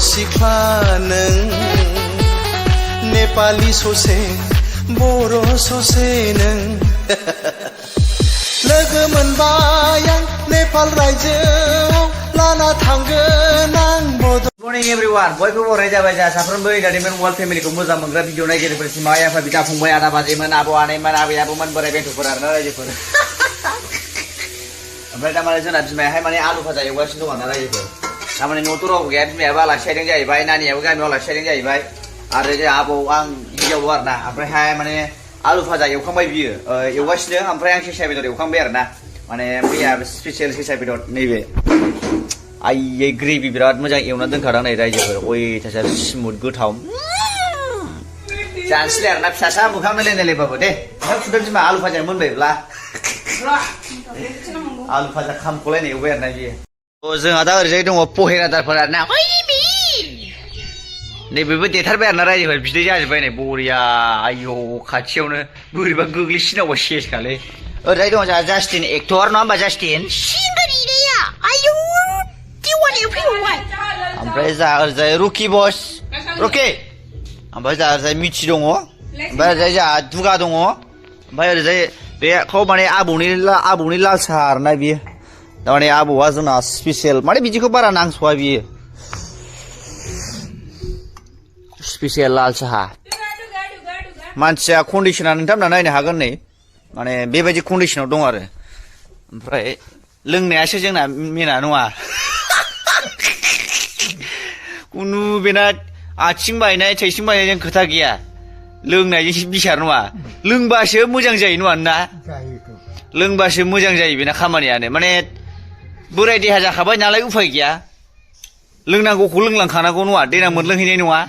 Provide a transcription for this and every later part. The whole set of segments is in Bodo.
सिख्ला नों नेपाली ससे बर' ससे नों लोगो मोनबाय आं नेपाल रायजोआव लाना थांगोन आं बड'। मर्निं एभ्रिवान बयबो बराय जाबाय जा साफ्रोमबो एन्टारटेनमेन्ट वर्ल्ड फेमिलिखौ मोजां मोनग्रा भिडिअ नायगिरिफोरसिम आइ आफा बिदा फंबाय आदा बाजैमोन आबौ आनैमोन आबै आबौमोन बोराय बेन्थ'फोर आरोना रायजोफोर। ओमफ्राय दामाने जोंना बिमायाहाय माने आलु भाजा एवगासिनो दं आरोना रायजोफोर। तारमाने न'थ' रावबो गैया, बिमायाबो आलासि जाहैदों जाहैबाय, नानियाबो गामियाव आलासि जाहैदं जाहैबाय आरो जोंहा आबौ आं हिन्जावल' आरोना। ओमफ्रायहाय माने आलु भाजा एवखांबाय बियो एवगासिनो, ओमफ्राय आं सेसा बेदर एवखांबाय आरोना। माने मैया स्पेसियेल सेसा बेदर नैबे आइयै ग्रेभि बिराद मोजां एवना दोनखादों नै रायजोफोर, अयथासार स्मुथ गोथाव जानोसैलाय आरोना फिसासा मोखां नायलायबाबो दे। ओमफ्राय फुदों बिमा आलु भाजा मोनबायब्ला आलु भाजा खामख'लायनाय एवबाय आरोना बियो। जोंहा दा ओरैजाय दङ पहेरादारफोर आरोना, नैबेबो देथारबाय आरोना रायजोफोर, बिदै जाजोब्बाय नै बरिया। आयौ खाथियावनो बोरैबा गोग्लैसिनावबा सेसखालै। ओरैजाय दङ जोंहा जास्टिन एक्टर, नङा होमबा जास्टिन? ओमफ्राय जोंहा ओरैजाय रकि बस, रकि। ओमफ्राय जोंहा ओरैजाय मिथि दङ, ओमफ्राय ओरैजाय जोंहा दुगा दङ, ओमफ्राय ओरैजाय बेखौ माने आबौनि लाल साहा आरोना बियो। तारमाने आबौआ जोंना स्पेसियेल, माने बिदिखौ बारा नांस'आ बियो, स्पेसियेल लाल साहा। मानसिया कन्डिसना नोंथांमोना नायनो हागोन नै, माने बेबायदि कन्डिसनाव दं आरो। ओमफ्राय लोंनायासो जोंना मेना नङा। कुनु बेना आथिं बायनाय थैसिं बायनायजों खोथा गैया, लोंनायजोंसो बिसार नङा। लोंबासो मोजां जायो नङा ना? लोंबासो मोजां जायो बेना खामानियानो। माने बोराय देहा जाखाबाय नालाय उफाय गैया, लोंनांगौखौ लोंलांखानांगौ नङा, देनां मोनलोंहैनाय नङा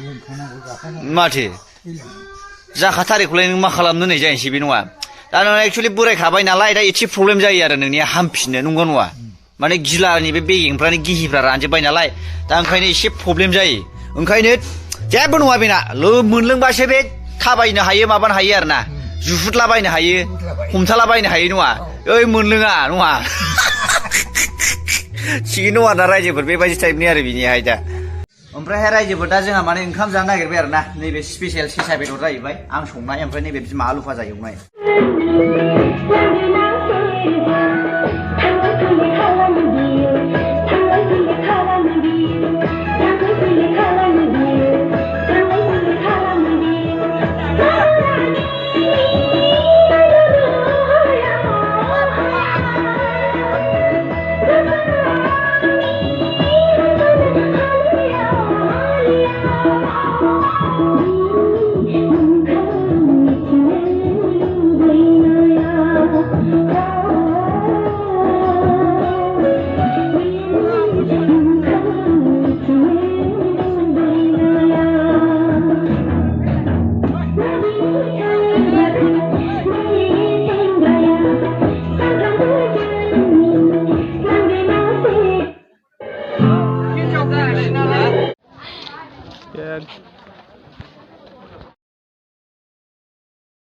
माथो। जाखाथारिखौलाय नों मा खालामनो नै जाहैनोसै बे नङा। दा नों एक्सुवेलि बोरायखाबाय नालाय दा एसे प्रब्लेम जायो आरो नोंनिया हामफिननो, नंगौ नङा? माने गिलानि बे बेगेंफ्रानो गिहिफ्रा रानजोब्बाय नालाय, दा ओंखायनो एसे प्रब्लेम जायो। ओंखायनो जेबो नङा बेना, मोनलोंबासो बे थाबायनो हायो, माबानो हायो आरोना, जुहुदलाबायनो हायो, हमथालाबायनो हायो नङा। ओइ मोनलोङा नङा। थिगैनो दं आरोना रायजोफोर, बेबायदि टाइपनि आरो बिनिहाय दा। ओमफ्रायहाय रायजोफोर दा जोंहा माने ओंखाम जानो नागिरबाय आरोना, नैबे स्पेसियेल सेसा बेदर जाहैबाय आं संनाय, ओमफ्राय नैबे बिमा आलु भाजा एवनाय।